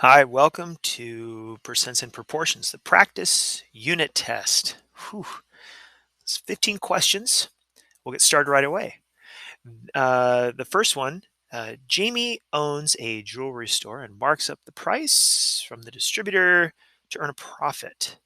Hi, welcome to Percents and Proportions, the practice unit test. Whew. It's 15 questions. We'll get started right away. The first one, Jamie owns a jewelry store and marks up the price from the distributor to earn a profit.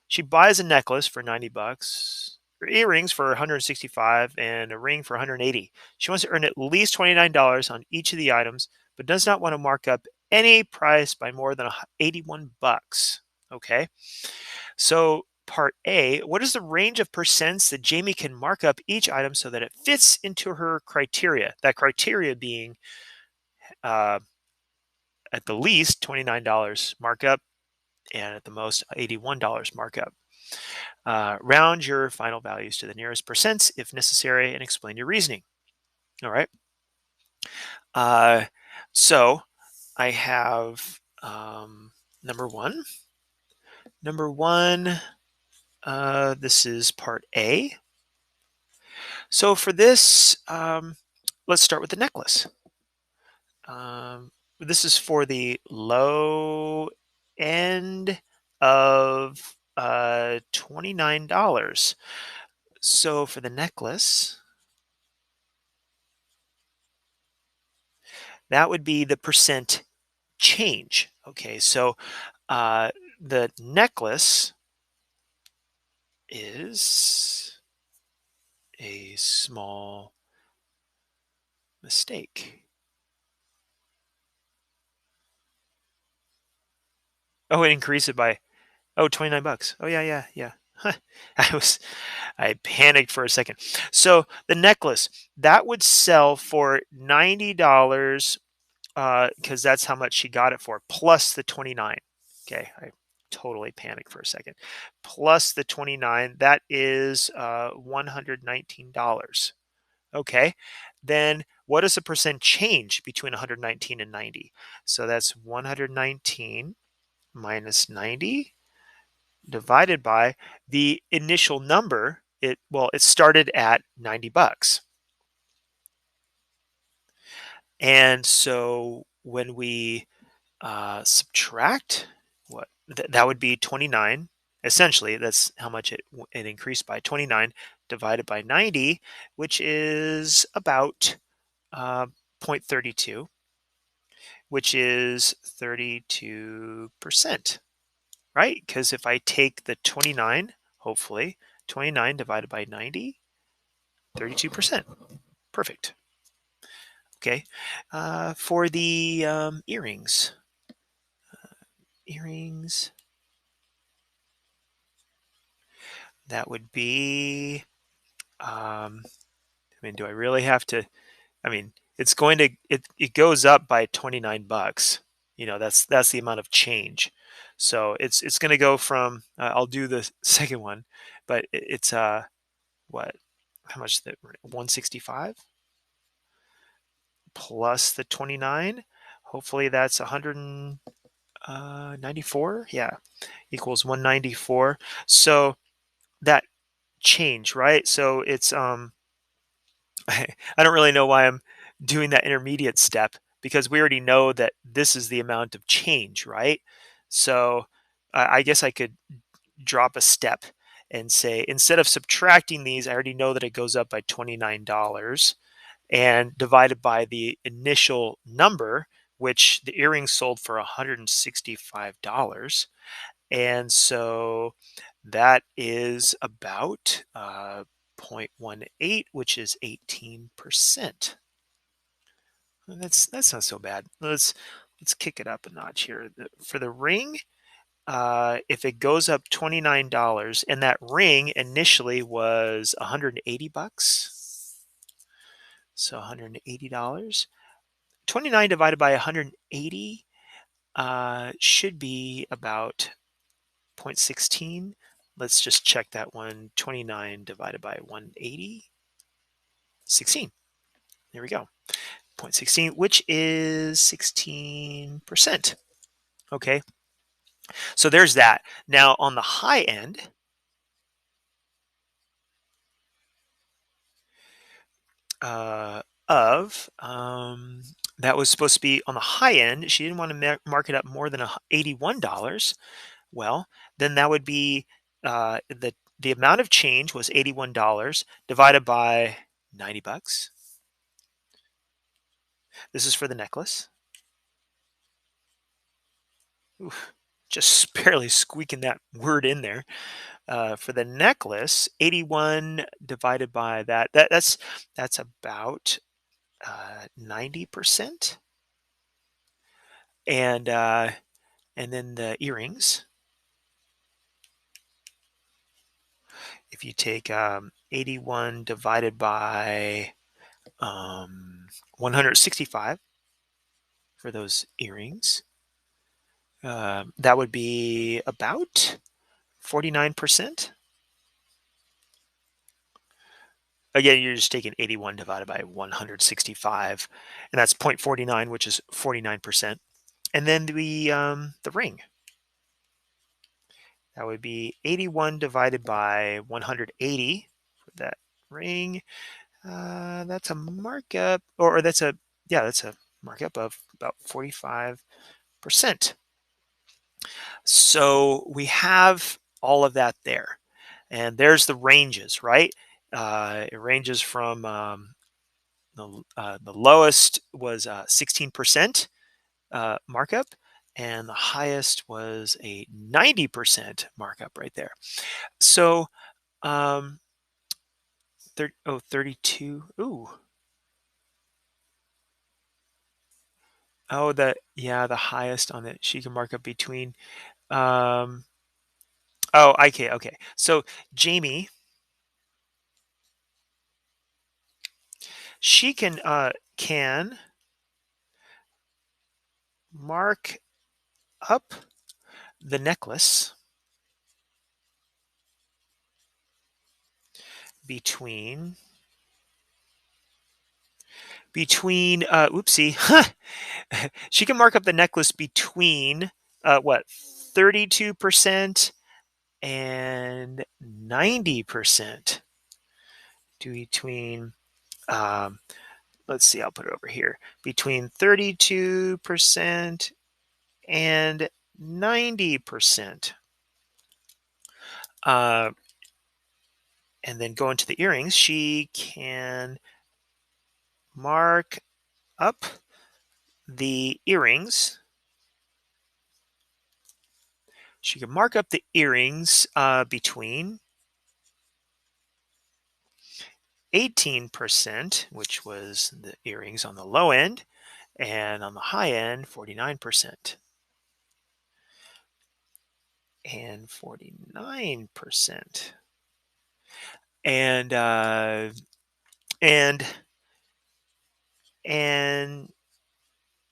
She buys a necklace for 90 bucks, or earrings for 165, and a ring for 180. She wants to earn at least $29 on each of the items, but does not want to mark up any price by more than 81 bucks. Okay. So part A, what is the range of percents that Jamie can mark up each item so that it fits into her criteria? That criteria being uh, at the least $29 markup and at the most $81 markup. Round your final values to the nearest percents if necessary and explain your reasoning. All right. Uh, so I have number one. Number one, this is part A. So for this, let's start with the necklace. This is for the low end of $29. So for the necklace, that would be the percent change. Okay, so uh, the necklace is a small mistake. Oh, it increased it by 29 bucks. Oh yeah. I was I panicked for a second. So the necklace that would sell for $90 because that's how much she got it for, plus the 29. Okay, I totally panicked for a second. Plus the 29, that is $119. Okay, then what is the percent change between 119 and 90? So that's 119 minus 90 divided by the initial number. It started at 90 bucks. And so when we subtract that would be 29. Essentially, that's how much it increased by 29 divided by 90, which is about 0.32, which is 32%, right? Because if I take the 29, hopefully, 29 divided by 90, 32%. Perfect. Okay. For the earrings, that would be, I mean, do I really have to? I mean, it's going to it goes up by 29 bucks. That's the amount of change. So it's going to go from I'll do the second one, but it's what how much that 165 plus the 29. Hopefully that's 194. Yeah, equals 194. So that change, right? So it's I don't really know why I'm doing that intermediate step because we already know that this is the amount of change, right? So I guess I could drop a step and say instead of subtracting these, I already know that it goes up by $29 and divided by the initial number, which the earrings sold for $165. And so that is about 0.18, which is 18%. That's not so bad. Let's kick it up a notch here. For the ring, if it goes up $29, and that ring initially was 180 bucks, so $180. 29 divided by 180 should be about 0.16. Let's just check that one. 29 divided by 180, 16. There we go. 0.16, which is 16%. Okay, so there's that. Now on the high end, of That was supposed to be on the high end. She didn't want to mark it up more than $81. Well, then that would be the amount of change was $81 divided by 90 bucks. This is for the necklace. Oof, just barely squeaking that word in there. For the necklace, 81 divided by that's about 90%. And then the earrings, if you take 81 divided by 165 for those earrings, that would be about 49%. Again, you're just taking 81 divided by 165, and that's 0.49, which is 49%. And then the ring, that would be 81 divided by 180 for that ring. That's a markup, or that's a markup of about 45%. So we have all of that there, and there's the ranges, right? It ranges from the lowest was 16% markup, and the highest was a 90% markup right there. So, 32. Ooh. Oh, the highest on it. She can mark up between. Um, oh, okay. So Jamie, she can mark up the necklace between oopsie. She can mark up the necklace between what, 32% and 90%. Between let's see, I'll put it over here. Between 32% and 90%. And then go into the earrings, she can mark up the earrings. She can mark up the earrings between 18%, which was the earrings on the low end, and on the high end, 49%. And 49%. And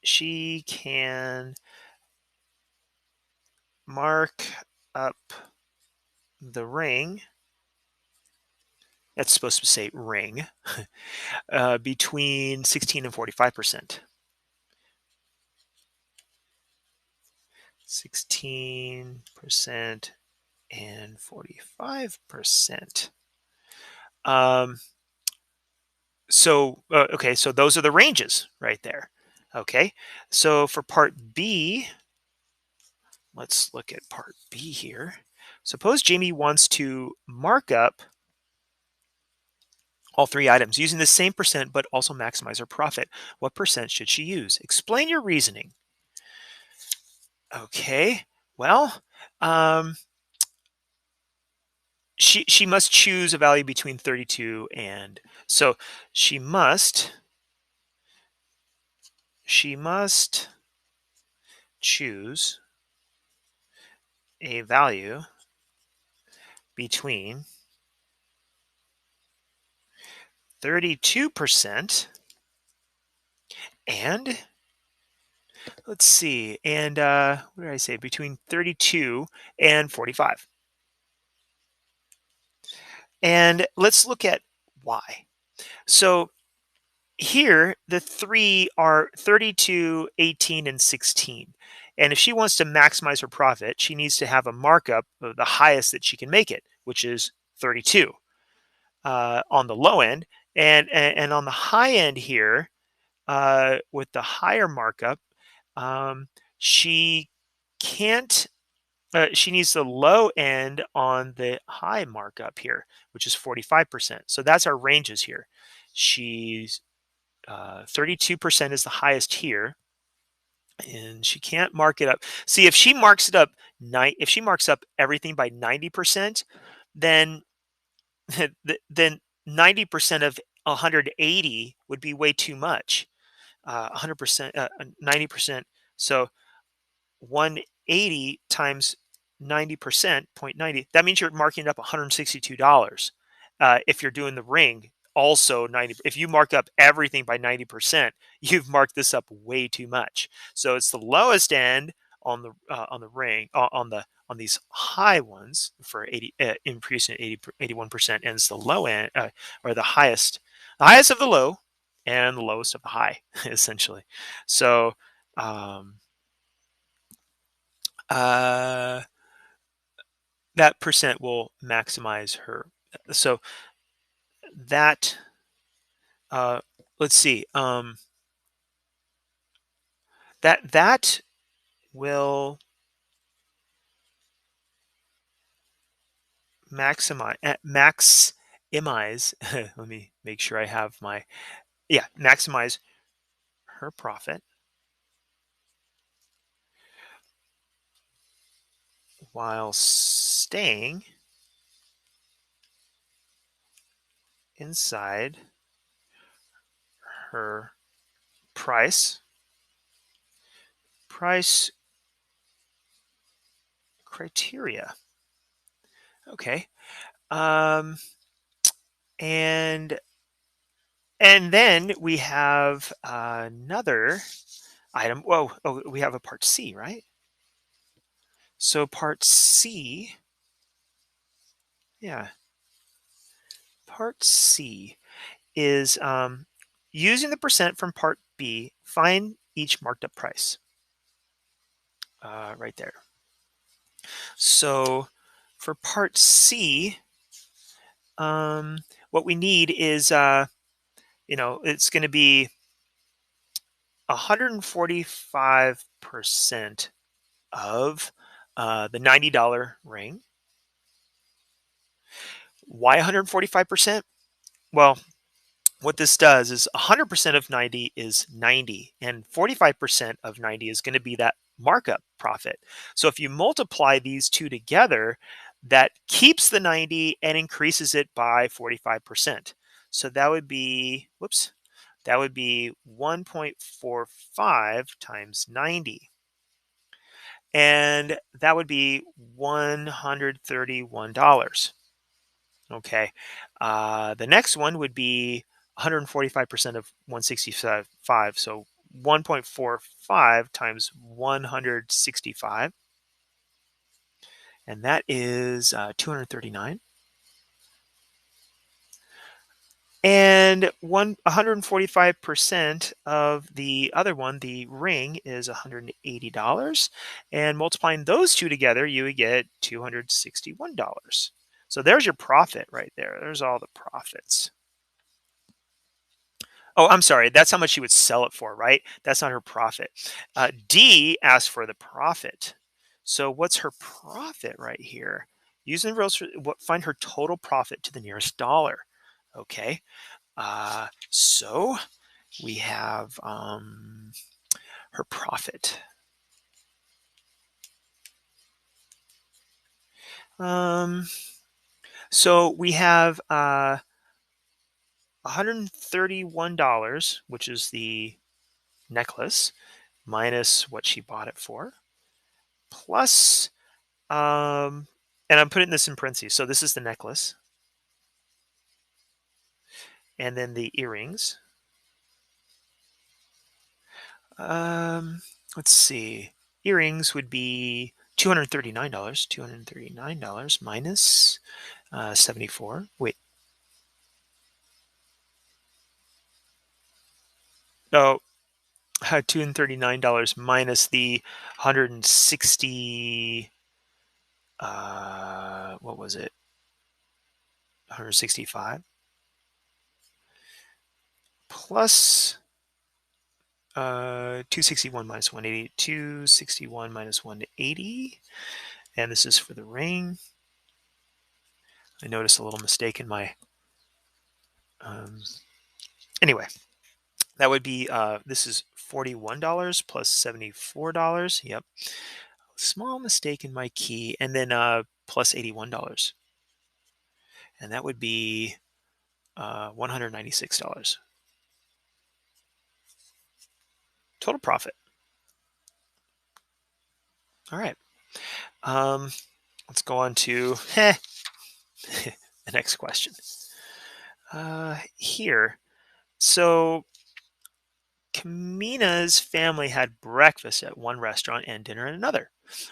she can mark up the ring. That's supposed to say ring. Between 16 and 45%. 16% and 45%. Okay, so those are the ranges right there. Okay, so for part B, let's look at part B here. Suppose Jamie wants to mark up all three items using the same percent, but also maximize her profit. What percent should she use? Explain your reasoning. Okay, well, she must choose a value between 32 and, so she must choose a value between 32% and, let's see, and what did I say? Between 32 and 45. And let's look at why. So here, the three are 32, 18, and 16. And if she wants to maximize her profit, she needs to have a markup of the highest that she can make it, which is 32 on the low end. And on the high end here, with the higher markup, she can't. She needs the low end on the high markup here, which is 45%. So that's our ranges here. She's 32% is the highest here, and she can't mark it up. See, if she marks it up, if she marks up everything by 90%, then then 90% of 180 would be way too much. 100%, 90%. So 180 times 90%, 0.90, that means you're marking it up $162. If you're doing the ring, also 90, if you mark up everything by 90%, you've marked this up way too much. So it's the lowest end on the ring, on these high ones for 80, increasing 81%, and it's the low end, or the highest of the low and the lowest of the high, essentially. So um, uh, that percent will maximize her. So that, uh, let's see, that will maximize. Let me make sure I have my, yeah, maximize her profit while staying inside her price criteria. Okay. Um, and then we have another item. Whoa, oh, we have a part C, right? So part C, yeah, part C is using the percent from part B, find each marked up price. Right there. So for part C, what we need is, it's going to be 145% of the $90 ring. Why 145%? Well, what this does is 100% of 90 is 90, and 45% of 90 is going to be that markup profit. So if you multiply these two together, that keeps the 90 and increases it by 45%. So that would be, whoops, that would be 1.45 times 90. And that would be $131. Okay. The next one would be 145% of 165. So 1.45 times 165. And that is 239. And 145% of the other one, the ring, is $180. And multiplying those two together, you would get $261. So there's your profit right there. There's all the profits. Oh, I'm sorry. That's how much she would sell it for, right? That's not her profit. D asks for the profit. So what's her profit right here? Using reals, find her total profit to the nearest dollar. Okay. So we have her profit. So we have $131, which is the necklace, minus what she bought it for, plus, and I'm putting this in parentheses. So this is the necklace, and then the earrings. Let's see. Earrings would be $239. $239 minus 74. Wait. Oh, $239 minus the 160. What was it? 165 plus 261 minus 180, 261 minus 180. And this is for the ring. I noticed a little mistake in my, um, anyway, that would be, this is $41 plus $74. Yep. Small mistake in my key. And then plus $81. And that would be $196. Total profit. All right. Let's go on to the next question. Here. So Kamina's family had breakfast at one restaurant and dinner at another.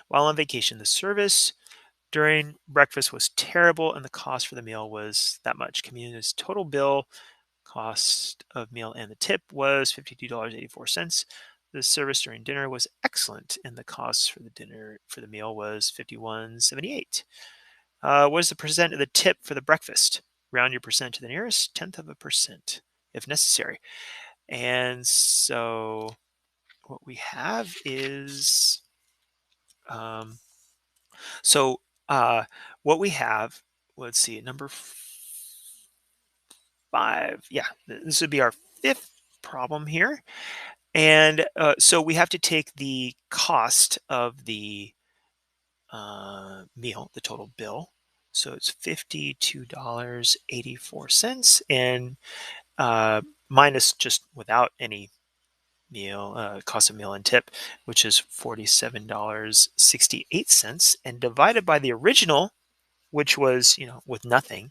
While on vacation, the service during breakfast was terrible and the cost for the meal was that much. Kamina's total bill, cost of meal and the tip, was $52.84. The service during dinner was excellent and the cost for the meal was $51.78. What is the percent of the tip for the breakfast? Round your percent to the nearest tenth of a percent if necessary. And so what we have is, um, so what we have, let's see, number 5. Yeah, this would be our fifth problem here. And so we have to take the cost of the meal, the total bill. So it's $52.84 and minus just without any meal, cost of meal and tip, which is $47.68, and divided by the original, which was, with nothing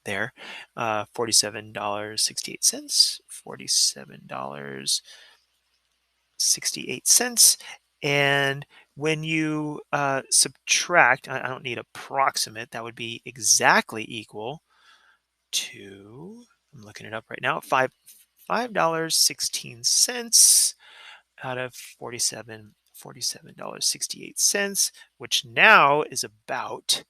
there, $47.68, $47.68. And when you subtract, I don't need approximate, that would be exactly equal to, I'm looking it up right now, $5.16 out of $47.68, which now is about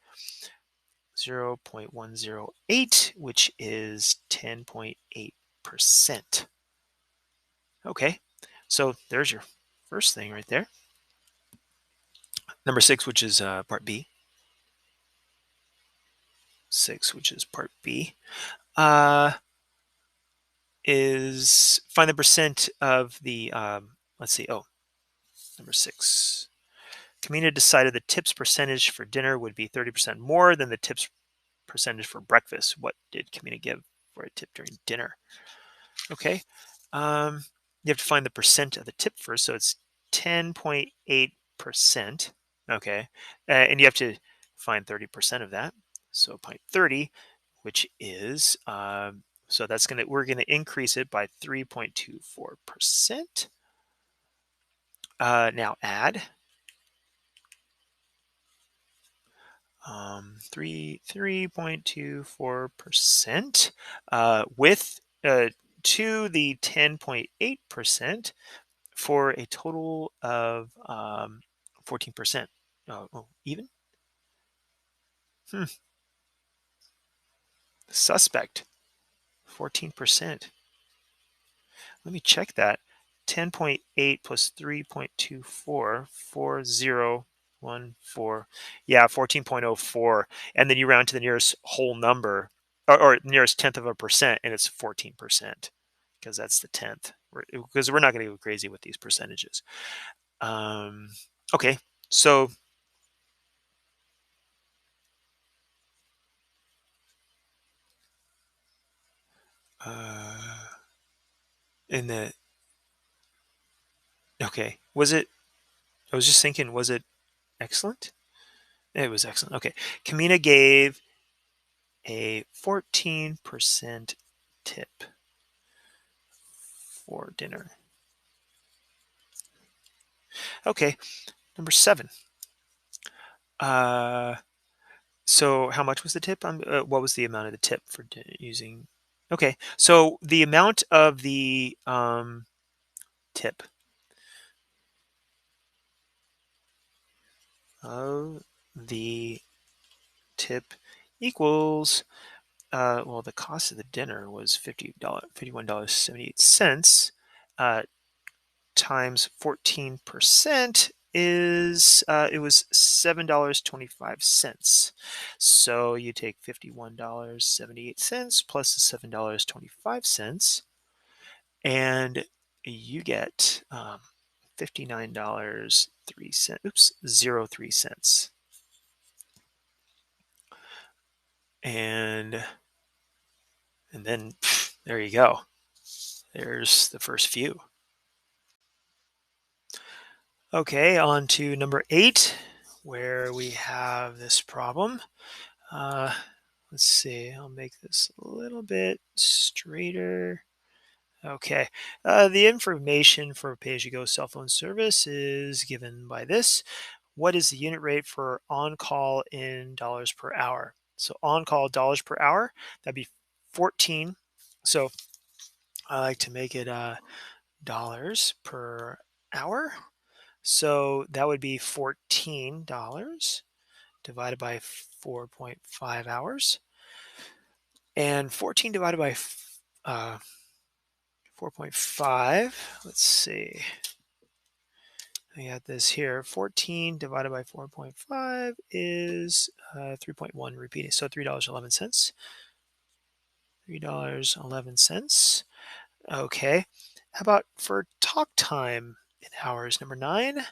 0.108, which is 10.8%. Okay, so there's your first thing right there. Number 6, which is part B. 6, which is part B, is find the percent of the, let's see, number 6. Kamina decided the tips percentage for dinner would be 30% more than the tips percentage for breakfast. What did Kamina give for a tip during dinner? Okay. You have to find the percent of the tip first. So it's 10.8%. Okay. And you have to find 30% of that. So 0.30, which is, so that's we're going to increase it by 3.24%. Now add 3.24% with to the 10.8% for a total of 14%. Even? Suspect. 14%. Let me check that. 10.8 plus 3.24, 4014. Yeah, 14.04. And then you round to the nearest whole number, or nearest tenth of a percent, and it's 14%, because that's the tenth. Because we're not going to go crazy with these percentages. Okay, so in the okay, was it? I was just thinking, was it excellent? It was excellent. Okay, Kamina gave a 14% tip for dinner. Okay, number 7. So how much was the tip? What was the amount of the tip for using? Okay, so the amount of the tip of the tip equals, well, the cost of the dinner was $51.78. times 14% is it was $7.25. So you take $51.78 plus the $7.25, and you get $59.03. Oops, 03 cents. And then there you go. There's the first few. Okay, on to number 8, where we have this problem. Let's see, I'll make this a little bit straighter. Okay, the information for pay-as-you-go cell phone service is given by this. What is the unit rate for on-call in dollars per hour? So on-call dollars per hour, that'd be 14. So I like to make it dollars per hour. So that would be $14 divided by 4.5 hours. And 14 divided by 4.5, let's see. I got this here. 14 divided by 4.5 is 3.1 repeating. So $3.11. $3.11. Okay. How about for talk time in hours? Number 9.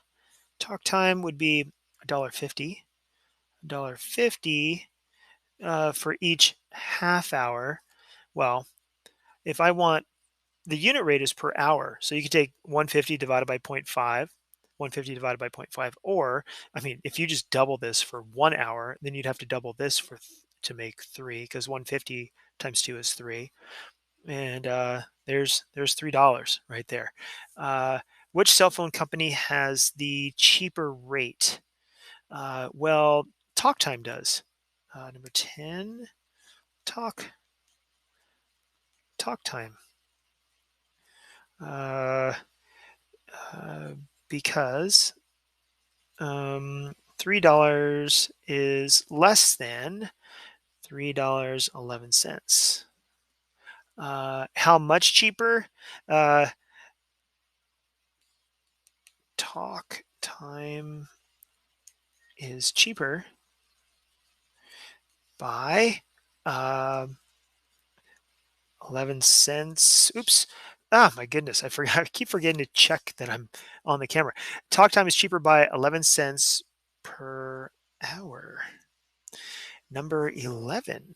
Talk time would be $1.50. $1.50 for each half hour. Well, if I want, the unit rate is per hour. So you could take 150 divided by 0.5, 150 divided by 0.5, or, I mean, if you just double this for 1 hour, then you'd have to double this to make 3, because 150 times 2 is 3. And there's $3 right there. Which cell phone company has the cheaper rate? Well, talk time does. Number 10, talk time. Because $3 is less than $3.11. How much cheaper? Talk time is cheaper by 11 cents. Oops. Ah, my goodness. I forgot. I keep forgetting to check that I'm on the camera. Talk time is cheaper by 11 cents per hour. Number 11.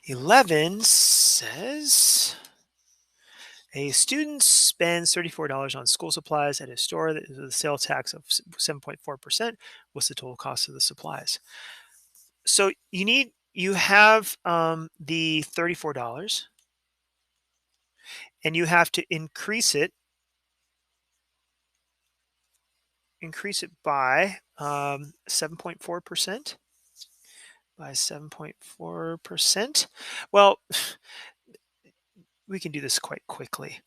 11 says a student spends $34 on school supplies at a store that is a sales tax of 7.4%. What's the total cost of the supplies? So you have the $34, and you have to increase it by 7.4%. By 7.4%. Well, we can do this quite quickly.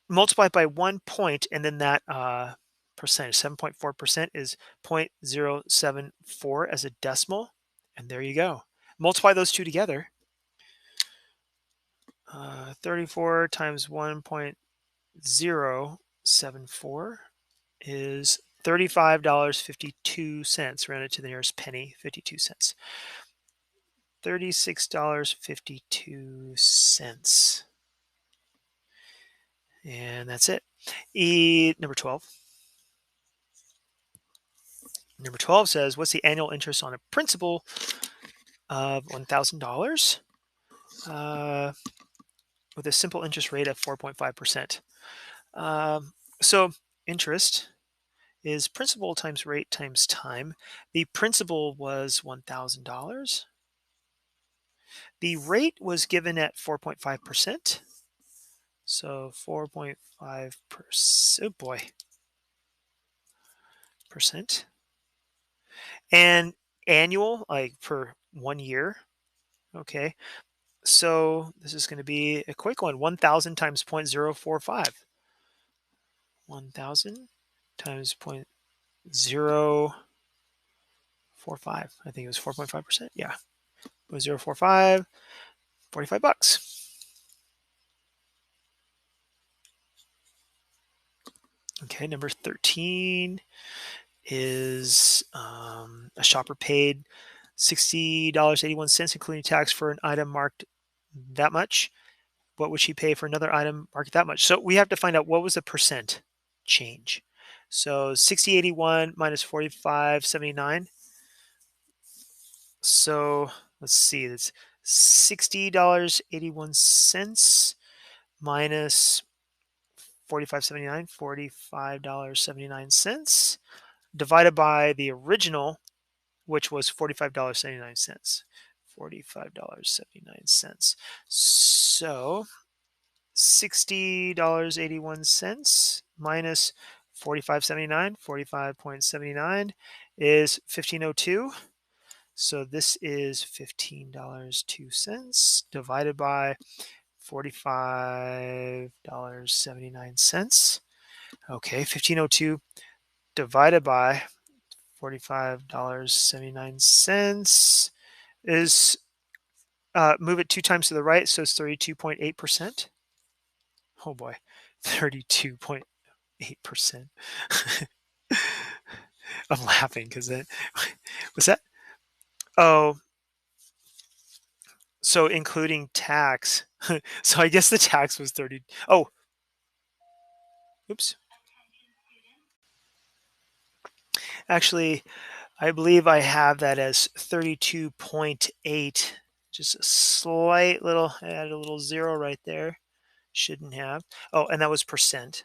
Multiply it by 1 point, and then that percentage, 7.4% is 0.074 as a decimal, and there you go. Multiply those two together. 34 times 1.074 is $35.52, rounded to the nearest penny, 52 cents. $36.52. And that's it. Number 12. Number 12 says, what's the annual interest on a principal of $1,000 with a simple interest rate of 4.5%? So interest is principal times rate times time. The principal was $1,000. The rate was given at 4.5%. So 4.5%, oh boy, percent. And annual, like for 1 year. Okay. So this is going to be a quick one. 1,000 times 0.045. 1,000 times 0.045. I think it was 4.5%. Yeah. 0.045, $45. Okay, number 13 is a shopper paid $60.81, including tax, for an item marked that much. What would she pay for another item marked that much? So we have to find out what was the percent change. So 60.81 minus 45.79. So let's see, it's $60.81 minus 45.79, $45.79 divided by the original, which was $45.79. $45.79. So $60.81 minus 45.79, 45.79 is 1502. So this is $15.02 divided by $45.79. Okay, 1502 divided by $45.79 is, move it 2 times to the right, so it's 32.8%. Oh boy, 32.8%. I'm laughing because that was that. Oh, so including tax. So I guess the tax was 30. Oh, oops. Actually, I believe I have that as 32.8. Just a slight little, I added a little zero right there. Shouldn't have. Oh, and that was percent,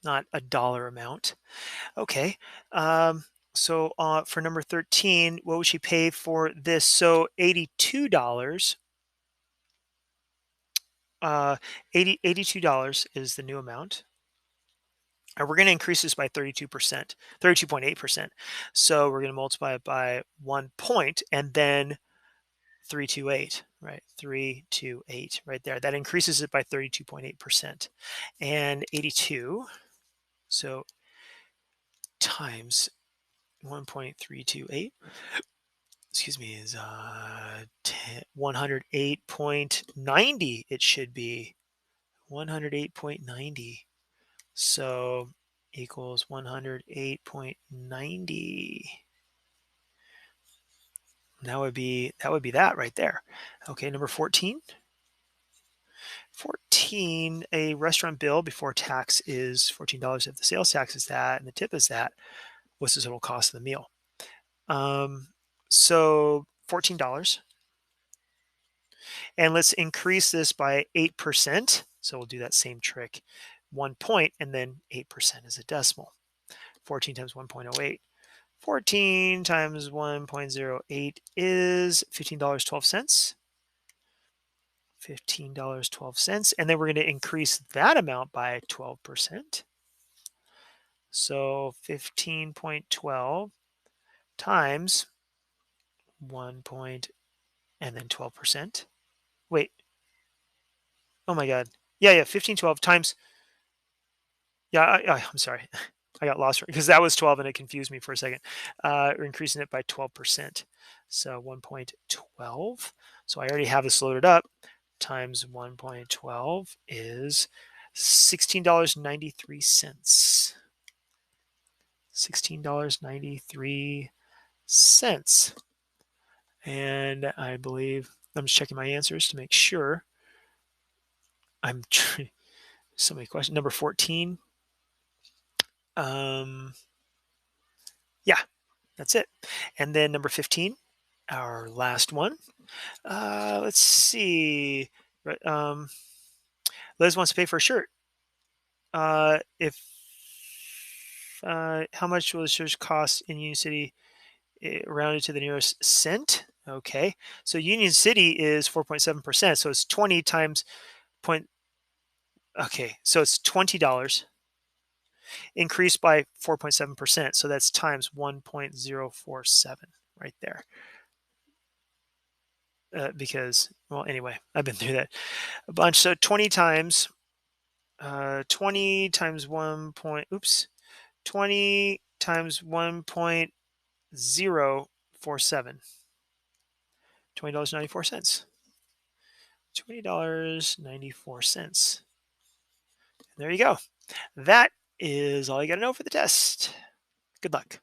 not a dollar amount. Okay. So for number 13, what would she pay for this? So $82. 82 dollars is the new amount. And we're going to increase this by 32%, 32.8%. So we're going to multiply it by 1 point and then 328, right? 328 right there. That increases it by 32.8%. And 82, so times 1.328, excuse me, is 108.90. It should be 108.90. So equals 108.90. That would be that right there. Okay, number 14. 14, a restaurant bill before tax is $14. If the sales tax is that and the tip is that, what's the total cost of the meal? So $14. And let's increase this by 8%. So we'll do that same trick. 1 point and then 8% is a decimal. 14 times 1.08. 14 times 1.08 is $15.12. $15.12. And then we're going to increase that amount by 12%. So 15.12 times 1 point and then 12%. Wait. Oh my God. Yeah, 1512 times. Yeah, I'm sorry. I got lost because that was 12 and it confused me for a second. We're increasing it by 12%. So 1.12. So I already have this loaded up. Times 1.12 is $16.93. $16.93. And I believe I'm just checking my answers to make sure. So many questions. Number 14. Yeah, that's it. And then number 15, our last one. Let's see. Liz wants to pay for a shirt. If How much will the shirt cost in Union City, rounded to the nearest cent? Okay, so Union City is 4.7%, so it's 20 times point. Okay, so it's $20 increased by 4.7%, so that's times 1.047 right there. Because, well, anyway, I've been through that a bunch. So 20 times 1 point, oops, 20 times 1.047, $20.94. $20.94. There you go. That is all you got to know for the test. Good luck.